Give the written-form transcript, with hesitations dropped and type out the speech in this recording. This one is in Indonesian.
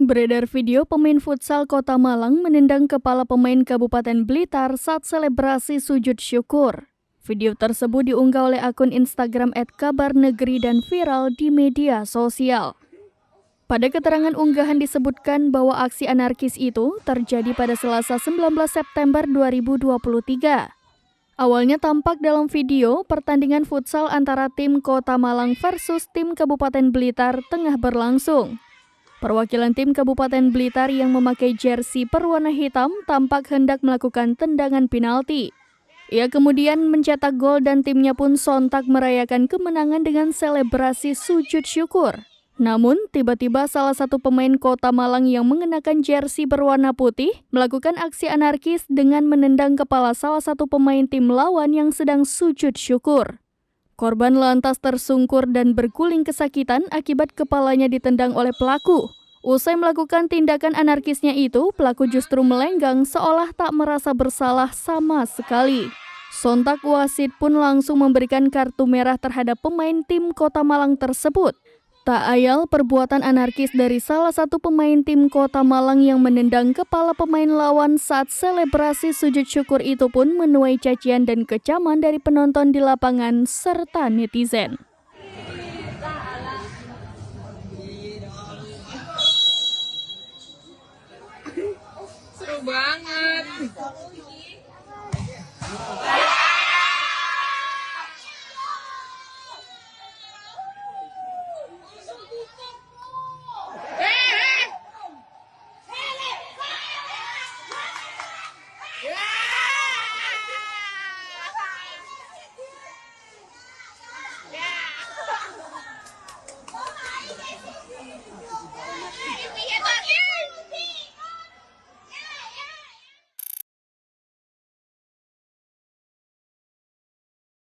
Beredar video pemain futsal Kota Malang menendang kepala pemain Kabupaten Blitar saat selebrasi sujud syukur. Video tersebut diunggah oleh akun Instagram @kabarnegeri dan viral di media sosial. Pada keterangan unggahan disebutkan bahwa aksi anarkis itu terjadi pada Selasa 19 September 2023. Awalnya tampak dalam video pertandingan futsal antara tim Kota Malang versus tim Kabupaten Blitar tengah berlangsung. Perwakilan tim Kabupaten Blitar yang memakai jersey berwarna hitam tampak hendak melakukan tendangan penalti. Ia kemudian mencetak gol dan timnya pun sontak merayakan kemenangan dengan selebrasi sujud syukur. Namun, tiba-tiba salah satu pemain Kota Malang yang mengenakan jersey berwarna putih melakukan aksi anarkis dengan menendang kepala salah satu pemain tim lawan yang sedang sujud syukur. Korban lantas tersungkur dan berguling kesakitan akibat kepalanya ditendang oleh pelaku. Usai melakukan tindakan anarkisnya itu, pelaku justru melenggang seolah tak merasa bersalah sama sekali. Sontak wasit pun langsung memberikan kartu merah terhadap pemain tim Kota Malang tersebut. Tak ayal perbuatan anarkis dari salah satu pemain tim Kota Malang yang menendang kepala pemain lawan saat selebrasi sujud syukur itu pun menuai cacian dan kecaman dari penonton di lapangan serta netizen. Seru banget.